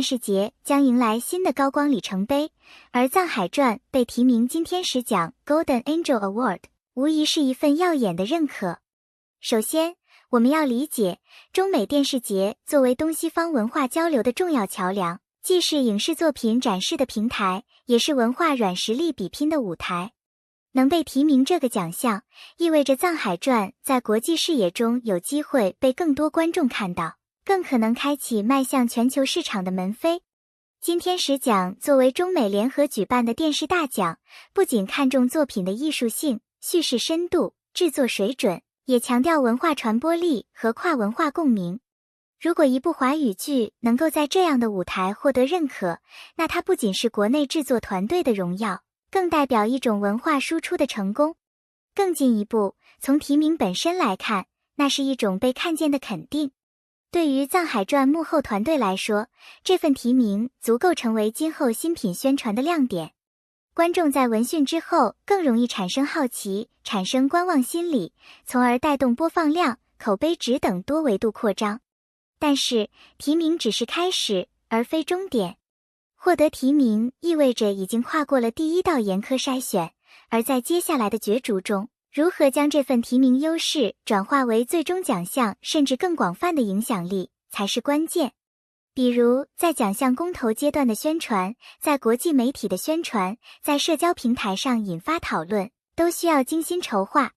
视节将迎来新的高光里程碑，而《藏海传》被提名金天使奖 Golden Angel Award， 无疑是一份耀眼的认可。首先，我们要理解，中美电视节作为东西方文化交流的重要桥梁，既是影视作品展示的平台，也是文化软实力比拼的舞台。能被提名这个奖项，意味着《藏海传》在国际视野中有机会被更多观众看到，更可能开启迈向全球市场的门扉。金天使奖作为中美联合举办的电视大奖，不仅看重作品的艺术性、叙事深度、制作水准，也强调文化传播力和跨文化共鸣。如果一部华语剧能够在这样的舞台获得认可，那它不仅是国内制作团队的荣耀，更代表一种文化输出的成功。更进一步，从提名本身来看，那是一种被看见的肯定。对于《藏海传》幕后团队来说，这份提名足够成为今后新品宣传的亮点。观众在闻讯之后更容易产生好奇，产生观望心理，从而带动播放量、口碑值等多维度扩张。但是，提名只是开始，而非终点。获得提名意味着已经跨过了第一道严苛筛选，而在接下来的角逐中，如何将这份提名优势转化为最终奖项甚至更广泛的影响力，才是关键。比如，在奖项公投阶段的宣传，在国际媒体的宣传，在社交平台上引发讨论，都需要精心筹划。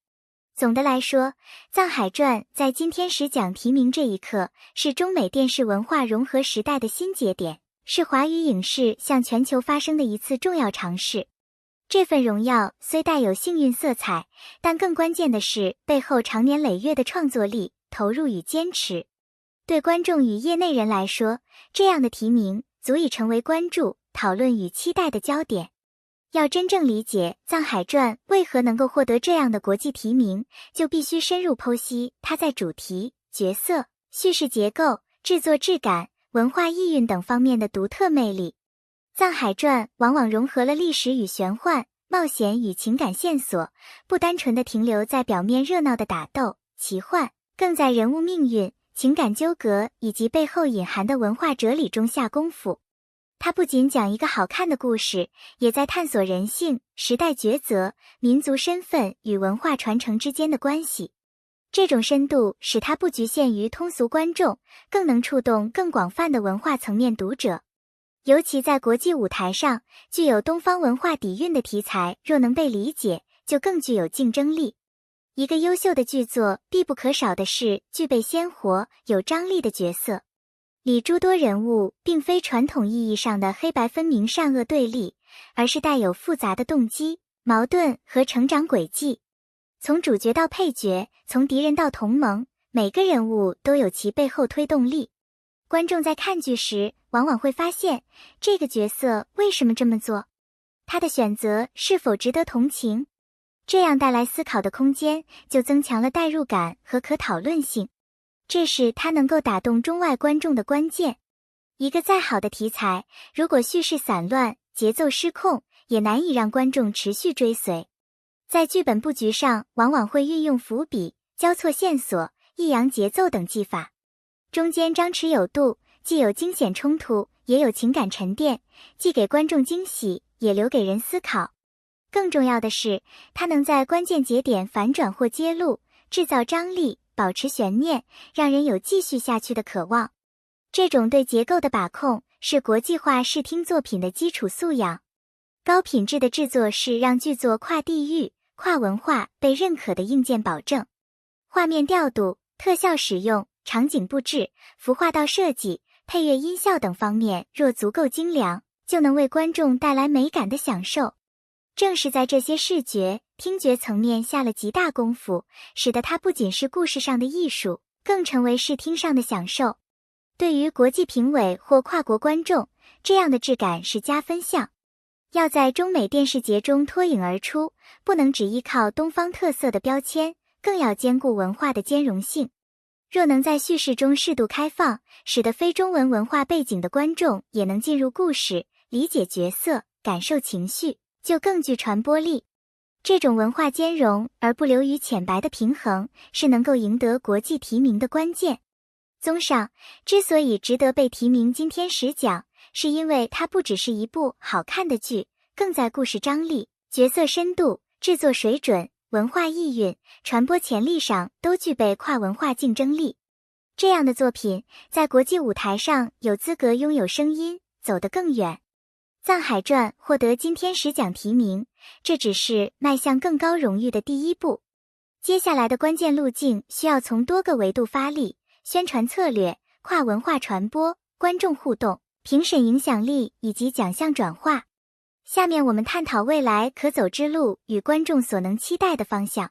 总的来说，《藏海传》在金天使奖提名这一刻，是中美电视文化融合时代的新节点，是华语影视向全球发声的一次重要尝试。这份荣耀虽带有幸运色彩，但更关键的是背后长年累月的创作力、投入与坚持。对观众与业内人来说，这样的提名足以成为关注、讨论与期待的焦点。要真正理解《藏海传》为何能够获得这样的国际提名，就必须深入剖析它在主题、角色、叙事结构、制作质感、文化意蕴等方面的独特魅力。《藏海传》往往融合了历史与玄幻、冒险与情感线索，不单纯地停留在表面热闹的打斗、奇幻，更在人物命运、情感纠葛以及背后隐含的文化哲理中下功夫。它不仅讲一个好看的故事，也在探索人性、时代抉择、民族身份与文化传承之间的关系。这种深度使它不局限于通俗观众，更能触动更广泛的文化层面读者。尤其在国际舞台上，具有东方文化底蕴的题材若能被理解，就更具有竞争力。一个优秀的剧作必不可少的是具备鲜活、有张力的角色。里诸多人物并非传统意义上的黑白分明善恶对立，而是带有复杂的动机、矛盾和成长轨迹。从主角到配角，从敌人到同盟，每个人物都有其背后推动力。观众在看剧时，往往会发现这个角色为什么这么做，他的选择是否值得同情。这样带来思考的空间，就增强了代入感和可讨论性。这是它能够打动中外观众的关键。一个再好的题材，如果叙事散乱、节奏失控，也难以让观众持续追随。在剧本布局上，往往会运用伏笔、交错线索、抑扬节奏等技法，中间张弛有度，既有惊险冲突，也有情感沉淀，既给观众惊喜，也留给人思考。更重要的是，它能在关键节点反转或揭露，制造张力，保持悬念，让人有继续下去的渴望。这种对结构的把控是国际化视听作品的基础素养。高品质的制作是让剧作跨地域、跨文化被认可的硬件保证。画面调度、特效使用、场景布置、服化道设计、配乐音效等方面若足够精良，就能为观众带来美感的享受。正是在这些视觉、听觉层面下了极大功夫，使得它不仅是故事上的艺术，更成为视听上的享受。对于国际评委或跨国观众，这样的质感是加分项。要在中美电视节中脱颖而出，不能只依靠东方特色的标签，更要兼顾文化的兼容性。若能在叙事中适度开放，使得非中文文化背景的观众也能进入故事，理解角色，感受情绪，就更具传播力。这种文化兼容而不流于浅白的平衡，是能够赢得国际提名的关键。综上，之所以值得被提名金天使奖，是因为它不只是一部好看的剧，更在故事张力、角色深度、制作水准、文化意蕴、传播潜力上都具备跨文化竞争力。这样的作品在国际舞台上有资格拥有声音，走得更远。藏海传获得金天使奖提名，这只是迈向更高荣誉的第一步。接下来的关键路径需要从多个维度发力：宣传策略、跨文化传播、观众互动、评审影响力以及奖项转化。下面我们探讨未来可走之路与观众所能期待的方向。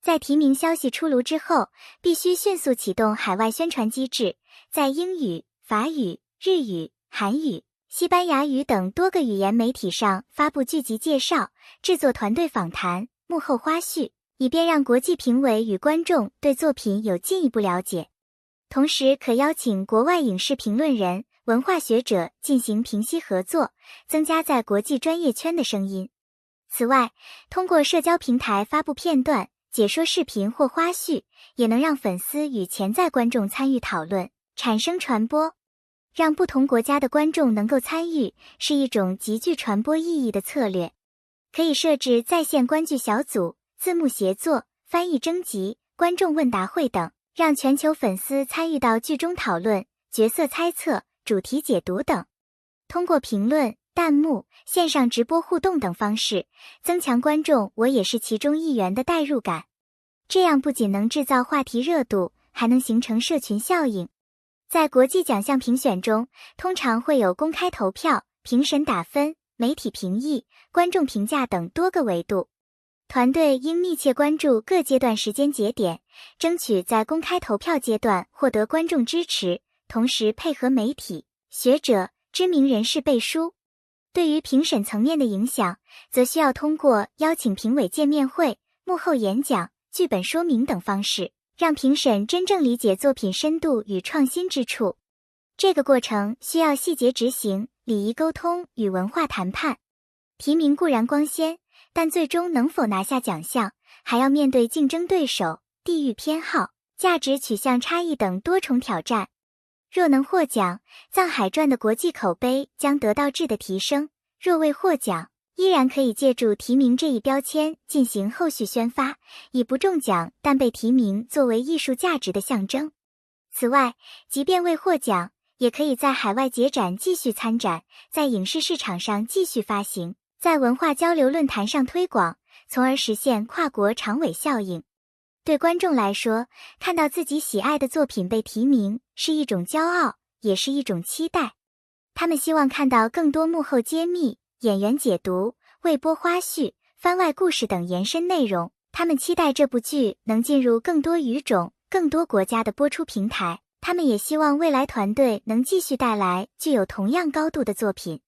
在提名消息出炉之后，必须迅速启动海外宣传机制，在英语、法语、日语、韩语、西班牙语等多个语言媒体上发布剧集介绍，制作团队访谈、幕后花絮，以便让国际评委与观众对作品有进一步了解。同时可邀请国外影视评论人、文化学者进行平息合作，增加在国际专业圈的声音。此外，通过社交平台发布片段、解说视频或花絮，也能让粉丝与潜在观众参与讨论，产生传播。让不同国家的观众能够参与，是一种极具传播意义的策略。可以设置在线观剧小组、字幕协作、翻译征集、观众问答会等，让全球粉丝参与到剧中讨论、角色猜测、主题解读等。通过评论、弹幕、线上直播互动等方式，增强观众我也是其中一员的代入感。这样不仅能制造话题热度，还能形成社群效应。在国际奖项评选中，通常会有公开投票、评审打分、媒体评议、观众评价等多个维度。团队应密切关注各阶段时间节点，争取在公开投票阶段获得观众支持，同时配合媒体、学者、知名人士背书。对于评审层面的影响，则需要通过邀请评委见面会、幕后演讲、剧本说明等方式，让评审真正理解作品深度与创新之处。这个过程需要细节执行、礼仪沟通与文化谈判。提名固然光鲜，但最终能否拿下奖项，还要面对竞争对手、地域偏好、价值取向差异等多重挑战。若能获奖，藏海传的国际口碑将得到质的提升；若未获奖，依然可以借助提名这一标签进行后续宣发，以不中奖但被提名作为艺术价值的象征。此外，即便未获奖，也可以在海外节展继续参展，在影视市场上继续发行，在文化交流论坛上推广，从而实现跨国长尾效应。对观众来说，看到自己喜爱的作品被提名，是一种骄傲，也是一种期待。他们希望看到更多幕后揭秘、演员解读、未播花絮、番外故事等延伸内容。他们期待这部剧能进入更多语种、更多国家的播出平台。他们也希望未来团队能继续带来具有同样高度的作品。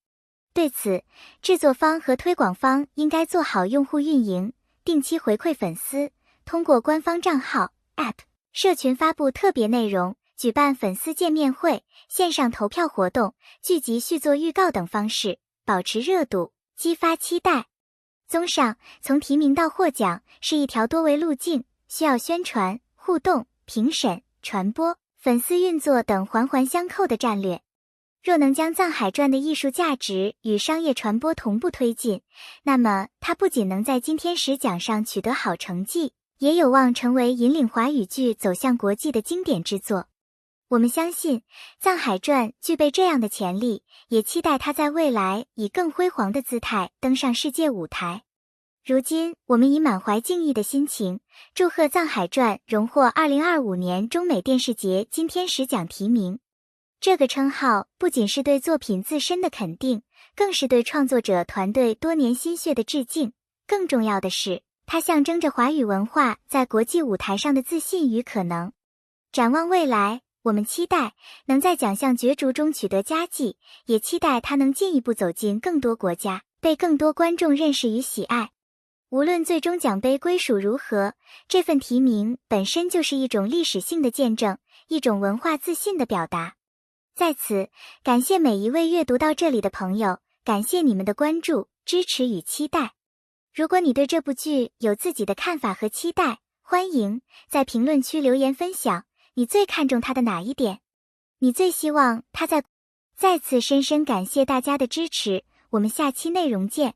对此，制作方和推广方应该做好用户运营，定期回馈粉丝，通过官方账号、App、社群发布特别内容，举办粉丝见面会、线上投票活动、剧集续作预告等方式，保持热度，激发期待。综上，从提名到获奖是一条多维路径，需要宣传、互动、评审、传播、粉丝运作等环环相扣的战略。若能将藏海传的艺术价值与商业传播同步推进，那么它不仅能在金天使奖上取得好成绩，也有望成为引领华语剧走向国际的经典之作。我们相信藏海传具备这样的潜力，也期待它在未来以更辉煌的姿态登上世界舞台。如今，我们以满怀敬意的心情，祝贺藏海传荣获2025年中美电视节金天使奖提名。这个称号不仅是对作品自身的肯定，更是对创作者团队多年心血的致敬。更重要的是，它象征着华语文化在国际舞台上的自信与可能。展望未来，我们期待能在奖项角逐中取得佳绩，也期待它能进一步走进更多国家，被更多观众认识与喜爱。无论最终奖杯归属如何，这份提名本身就是一种历史性的见证，一种文化自信的表达。在此，感谢每一位阅读到这里的朋友，感谢你们的关注、支持与期待。如果你对这部剧有自己的看法和期待，欢迎在评论区留言分享，你最看重它的哪一点？你最希望它在再次深深感谢大家的支持，我们下期内容见。